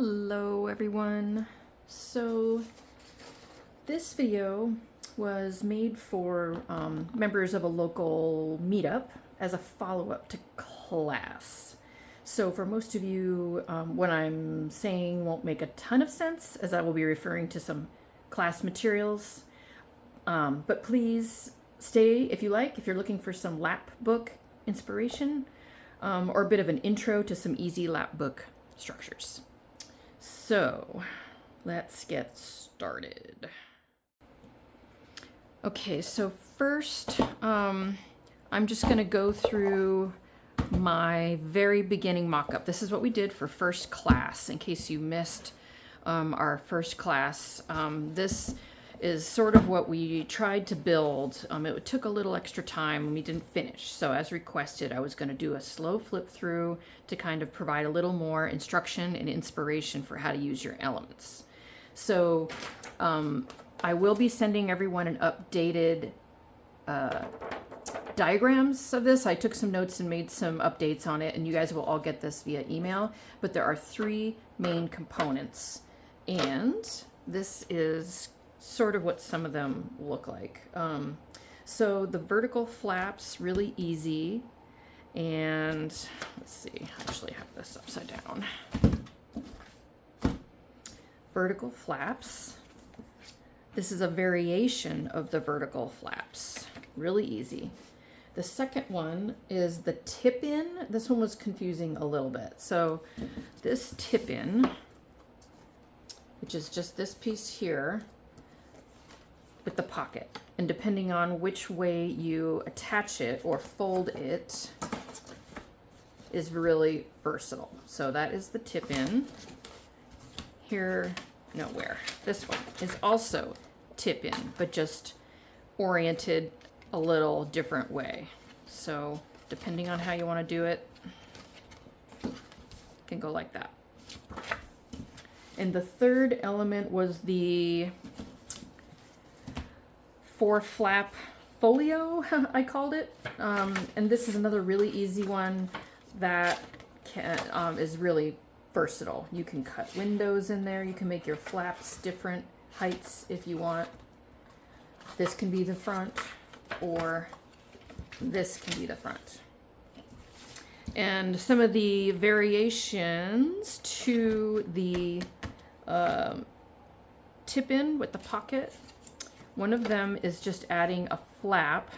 Hello everyone. So this video was made for members of a local meetup as a follow-up to class. So for most of you, what I'm saying won't make a ton of sense as I will be referring to some class materials. But please stay if you like, if you're looking for some Lapbook inspiration or a bit of an intro to some easy Lapbook structures. So let's get started. Okay, so first I'm just going to go through my very beginning mock-up. This is what we did for first class, in case you missed our first class. This is sort of what we tried to build. It took a little extra time and we didn't finish. So as requested, I was going to do a slow flip through to kind of provide a little more instruction and inspiration for how to use your elements. So I will be sending everyone an updated diagrams of this. I took some notes and made some updates on it, and you guys will all get this via email. But there are three main components, and this is sort of what some of them look like. So the vertical flaps, really easy. And let's see, I actually have this upside down. Vertical flaps. This is a variation of the vertical flaps. Really easy. The second one is the tip-in. This one was confusing a little bit. So this tip-in, which is just this piece here, with the pocket, and depending on which way you attach it or fold it is really versatile. So that is the tip in. Here, no, where? This one is also tip in, but just oriented a little different way. So depending on how you want to do it, it can go like that. And the third element was the 4-flap folio, I called it. And this is another really easy one that is really versatile. You can cut windows in there. You can make your flaps different heights if you want. This can be the front, or this can be the front. And some of the variations to the tip-in with the pocket, one of them is just adding a flap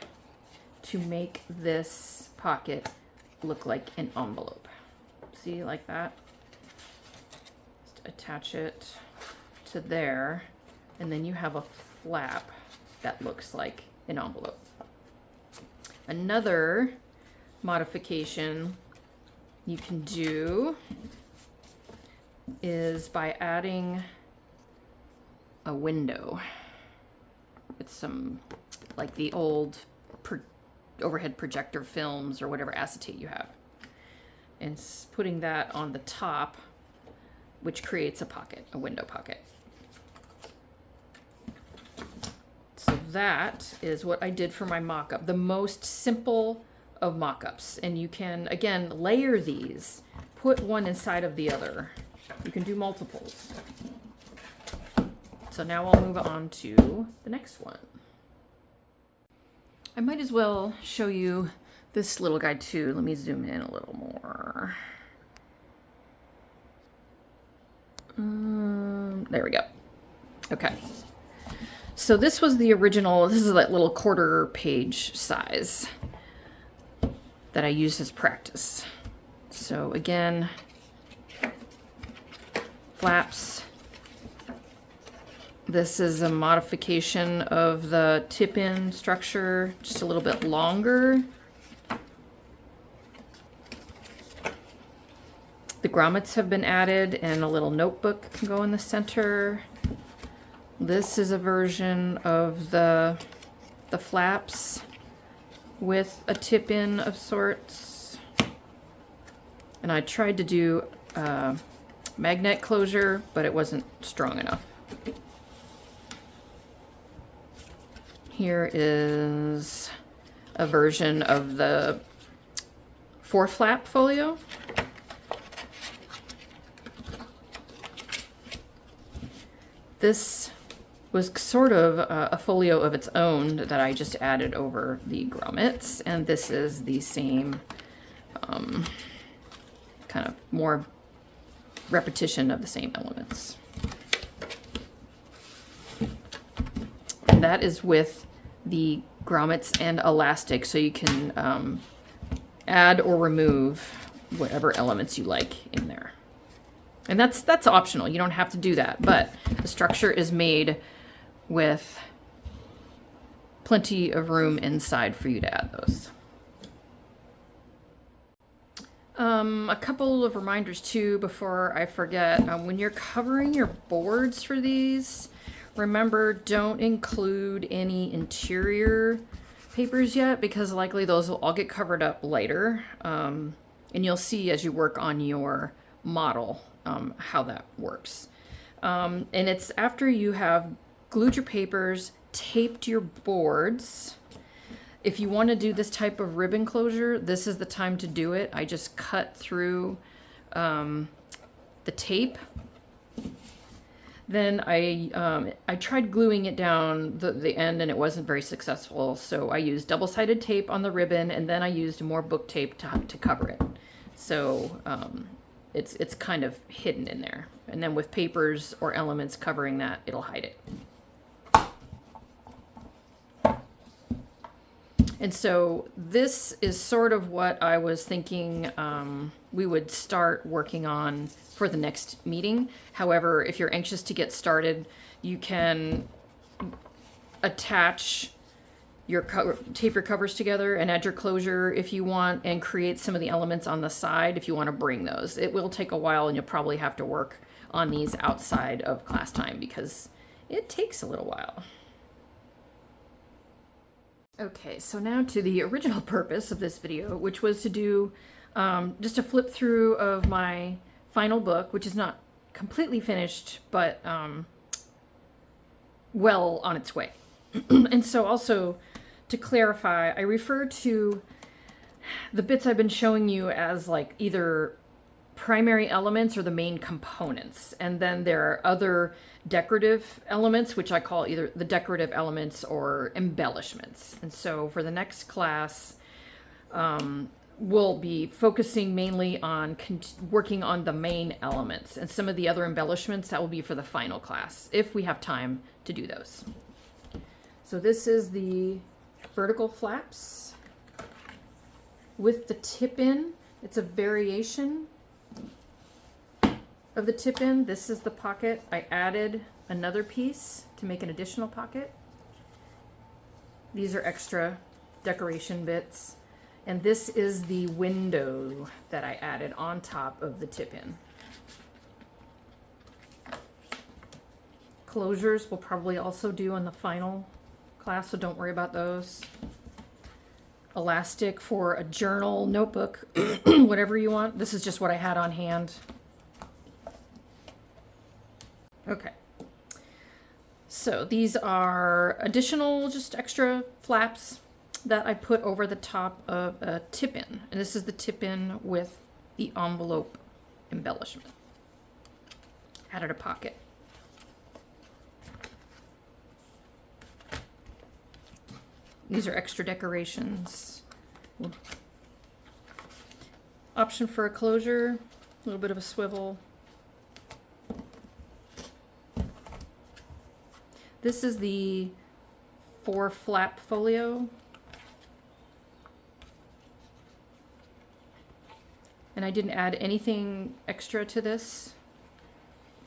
to make this pocket look like an envelope. See, like that? Just attach it to there, and then you have a flap that looks like an envelope. Another modification you can do is by adding a window. It's some, like the old overhead projector films or whatever acetate you have, and putting that on the top, which creates a pocket, a window pocket. So that is what I did for my mock-up, the most simple of mock-ups. And you can, again, layer these, put one inside of the other. You can do multiples. So now I'll move on to the next one. I might as well show you this little guy too. Let me zoom in a little more. There we go. Okay. So this was the original, this is that little quarter page size that I used as practice. So again, flaps. This is a modification of the tip-in structure, just a little bit longer. The grommets have been added, and a little notebook can go in the center. This is a version of the flaps with a tip-in of sorts. And I tried to do magnet closure, but it wasn't strong enough. Here is a version of the 4-flap folio. This was sort of a folio of its own that I just added over the grommets, and this is the same kind of more repetition of the same elements. And that is with the grommets and elastic, so you can add or remove whatever elements you like in there. And that's optional. You don't have to do that, but the structure is made with plenty of room inside for you to add those. A couple of reminders too before I forget. When you're covering your boards for these, remember, don't include any interior papers yet, because likely those will all get covered up later. And you'll see as you work on your model how that works. And it's after you have glued your papers, taped your boards. If you want to do this type of ribbon closure, this is the time to do it. I just cut through the tape. Then I tried gluing it down the end and it wasn't very successful. So I used double-sided tape on the ribbon, and then I used more book tape to cover it. So it's kind of hidden in there. And then with papers or elements covering that, it'll hide it. And so this is sort of what I was thinking we would start working on for the next meeting. However, if you're anxious to get started, you can attach your tape your covers together and add your closure if you want, and create some of the elements on the side if you want to bring those. It will take a while, and you'll probably have to work on these outside of class time because it takes a little while. Okay, so now to the original purpose of this video, which was to do just a flip through of my final book, which is not completely finished, but well on its way. And so also to clarify, I refer to the bits I've been showing you as like either primary elements or the main components. And then there are other decorative elements, which I call either the decorative elements or embellishments. And so for the next class, we'll be focusing mainly on working on the main elements, and some of the other embellishments that will be for the final class, if we have time to do those. So this is the vertical flaps with the tip-in. It's a variation of the tip-in. This is the pocket. I added another piece to make an additional pocket. These are extra decoration bits. And this is the window that I added on top of the tip-in. Closures we'll probably also do in the final class, so don't worry about those. Elastic for a journal, notebook, whatever you want. This is just what I had on hand. Okay. So these are additional, just extra flaps that I put over the top of a tip-in. And this is the tip-in with the envelope embellishment. Added a pocket. These are extra decorations. Option for a closure, a little bit of a swivel. This is the 4-flap folio. And I didn't add anything extra to this.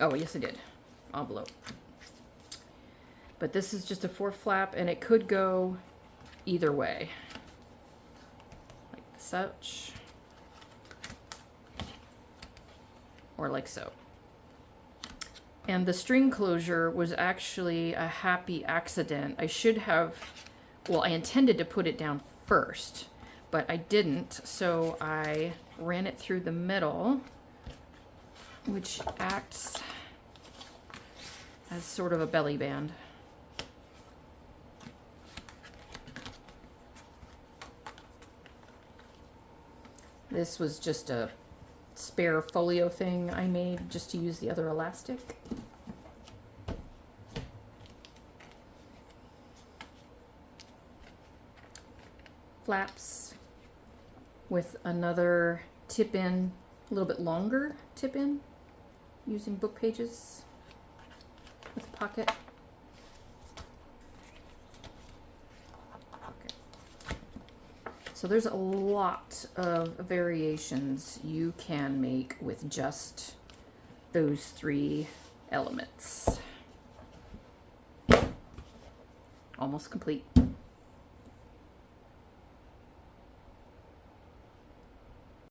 Oh, yes I did. Envelope. But this is just a 4-flap, and it could go either way. Like such. Or like so. And the string closure was actually a happy accident. I should have, well, I intended to put it down first, but I didn't, so I ran it through the middle, which acts as sort of a belly band. This was just a spare folio thing I made just to use the other elastic. flaps with another tip in, a little bit longer tip in, using book pages with a pocket. Okay. So there's a lot of variations you can make with just those 3 elements. Almost complete.